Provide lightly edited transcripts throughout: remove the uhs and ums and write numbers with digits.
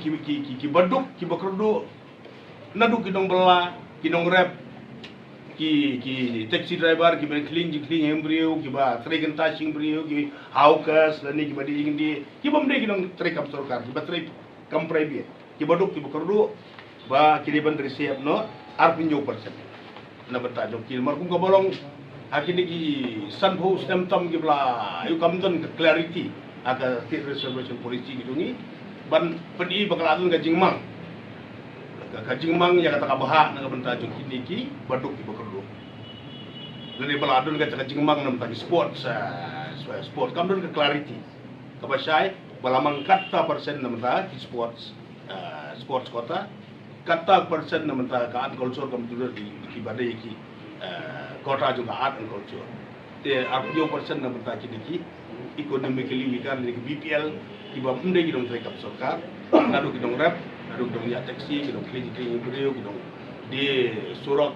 ki baduk ki bakrudu naduk kinong bela kinong rap ki taxi driver ki clean embrio ki ba trek touching embrio ki hawkers dan ni ki badi indi ki bamde kinong trek up sarkar ki trek kam private ki baduk ki bakrudu ba kiriban receive no arpinyo persen na bata jo ki mar kum ka bolong akini ki san ho stem tam ki bla yu kam don clarity aga state reservation policy gitu ni ban pedi bakal adun ka jingmang ya kata bhah na banta jo kini ki baduk ki bakrudu dari bala adun ka jingmang nam ta sports sport kam don ka clarity ka basai bala mangkat ta persen nam ta ki sports sports kota kata persen nam ta ka art culture kam tu di badai ki kota juga art and culture te arpio persen nam ta ki economically weaker ni BPL ki ba mde ki dong trekap sarkar nadu ki dong rap nadu dong ya taxi ki dong clean embrio ki dong di surok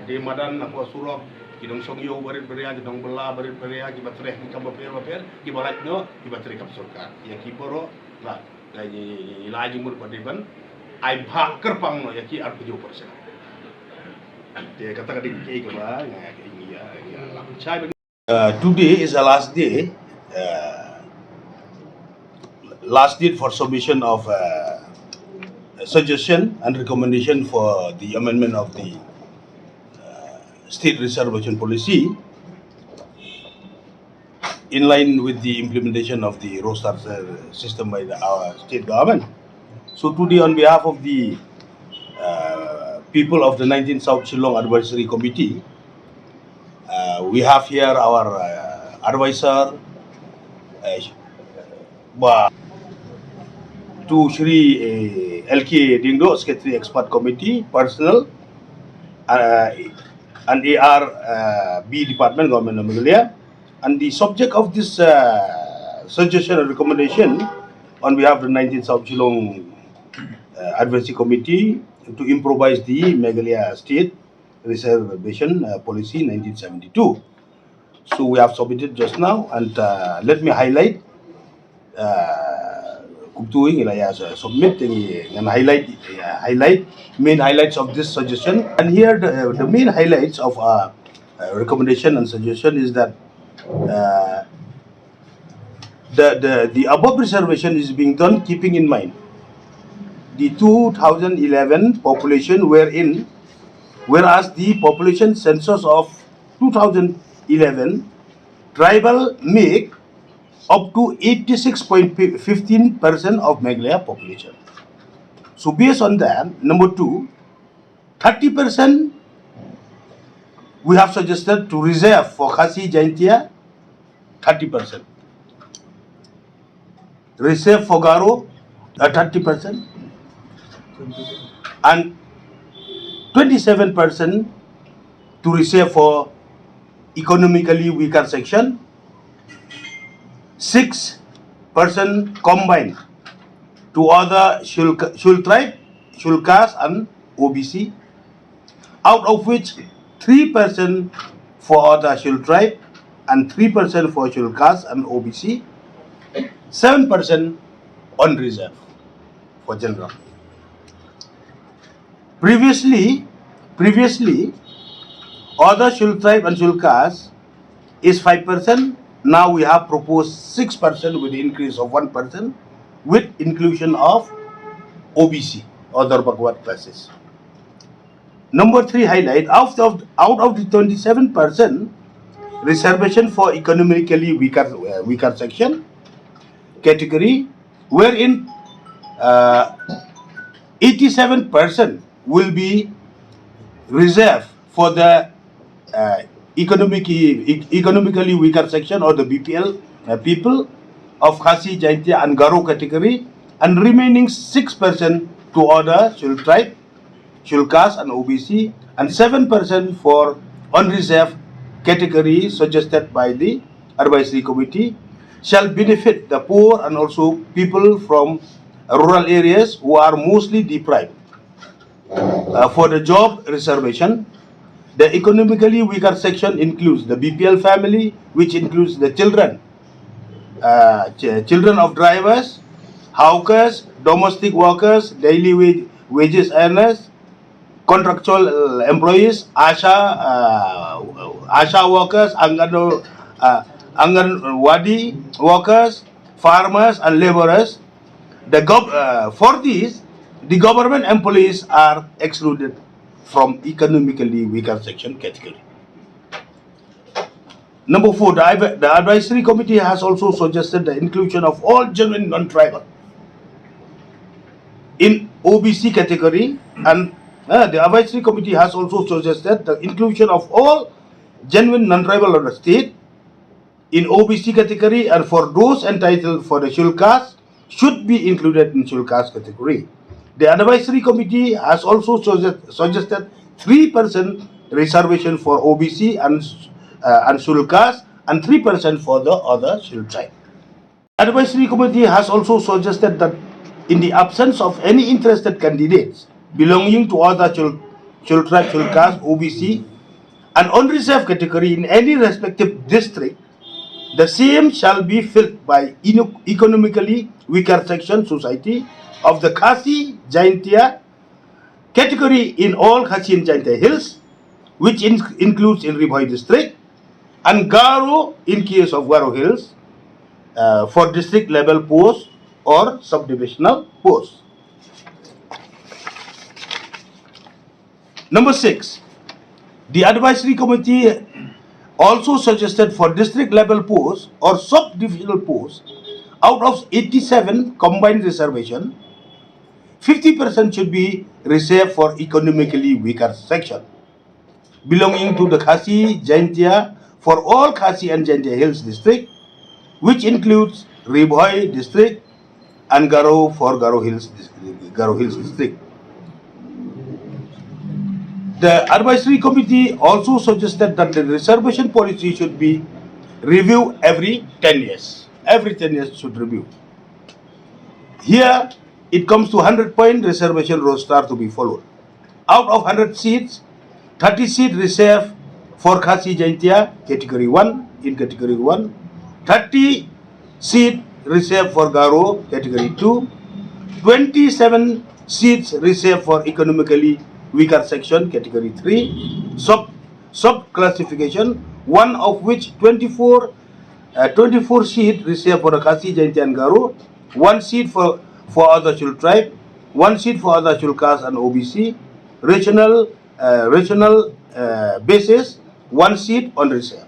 di madan aku surok ki dong songyo barit beria ki dong bela barit beria ki batreh ki kamba per ki barat no ki batreh kap sarkar ya ki poro la ilaji mur padiban ai bhah kerpang no ya ki arpio persen te kata kadi ki ba ini ya today is the last day for submission of suggestion and recommendation for the amendment of the state reservation policy in line with the implementation of the roster system by our state government. So today on behalf of the people of the 19th South Shillong Advisory Committee, we have here our advisor to Shri LK Dingdo, Secretary Expert Committee, Personnel, and AR B Department, Government of Meghalaya. And the subject of this suggestion and recommendation on behalf of the 19th South Shillong Advisory Committee to improvise the Meghalaya State Reservation Policy 1972. So we have submitted just now, and let me highlight submit and highlight main highlights of this suggestion. And here the main highlights of our recommendation and suggestion is that the above reservation is being done keeping in mind the 2011 population whereas the population census of 2011 tribal make up to 86.15% of Meghalaya population. So based on that, number two, 30% we have suggested to reserve for Khasi Jaintia, 30%. Reserve for Garo, 30%. And 27% to reserve for economically weaker section, 6% combined to other Shul tribe, Shul caste and OBC, out of which 3% for other Shul tribe and 3% for Shul caste and OBC, 7% on reserve for general. Previously, other Shul tribe and Shul caste is 5%. Now we have proposed 6% with the increase of 1% with inclusion of OBC, other backward classes. Number three highlight, out of the 27% reservation for economically weaker section category, wherein 87% will be reserved for the economically weaker section or the BPL people of Khasi, Jaintia and Garo category, and remaining 6% to other Shul tribe, Shul caste and OBC, and 7% for unreserved category suggested by the advisory committee shall benefit the poor and also people from rural areas who are mostly deprived. For the job reservation, the economically weaker section includes the BPL family, which includes the children of drivers, hawkers, domestic workers, daily wages earners, contractual employees, ASHA workers, Anganwadi workers, farmers and laborers. For these, the government employees are excluded from economically weaker section category. Number 4, the advisory committee has also suggested the inclusion of all genuine non-tribal in OBC category, and the advisory committee has also suggested the inclusion of all genuine non-tribal of the state in OBC category, and for those entitled for the scheduled caste should be included in scheduled caste category. The advisory committee has also suggested 3% reservation for OBC and scheduled caste and 3% for the other scheduled tribe. The advisory committee has also suggested that in the absence of any interested candidates belonging to other scheduled tribe, scheduled caste, OBC, and unreserved category in any respective district, the same shall be filled by economically weaker section society of the Khasi Jaintia category in all Khasi and Jaintia hills, which includes in Ribhoi district, and Garo in case of Garo hills, for district level posts or subdivisional posts. Number 6, the advisory committee also suggested for district level posts or subdivisional posts, out of 87 combined reservation, 50% should be reserved for economically weaker section belonging to the Khasi Jaintia for all Khasi and Jaintia hills district, which includes Ribhoi district and Garo for Garo hills district. The advisory committee also suggested that the reservation policy should be reviewed every 10 years. Every 10 years should review. Here, it comes to 100-point reservation roster to be followed. Out of 100 seats, 30 seats reserved for Khasi Jaintia, category 1, in category 1, 30 seats reserved for Garo, category 2, 27 seats reserved for economically weaker section, category 3, sub-classification, one of which 24 seats reserved for the Khasi, Jaintia and Garo, 1 seat for other scheduled tribe, 1 seat for other scheduled caste and OBC, regional basis, 1 seat on reserve.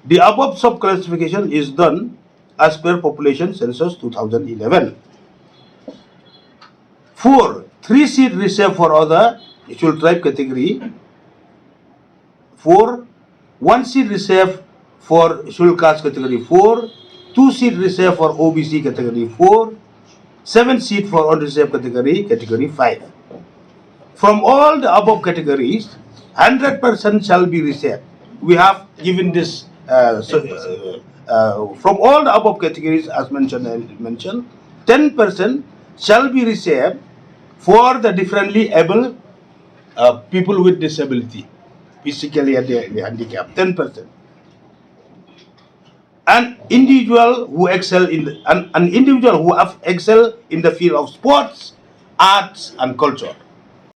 The above sub-classification is done as per population census 2011. 4, 3 seats reserved for other scheduled tribe category. 4, 1 seat reserved for scheduled caste category 4, 2 seats reserved for OBC category 4, 7 seats for unreserved category 5. From all the above categories, 100% shall be reserved. We have given this from all the above categories as mentioned, 10% shall be reserved for the differently able people with disability, physically and the handicap, 10%. An individual who excel in the field of sports, arts and culture.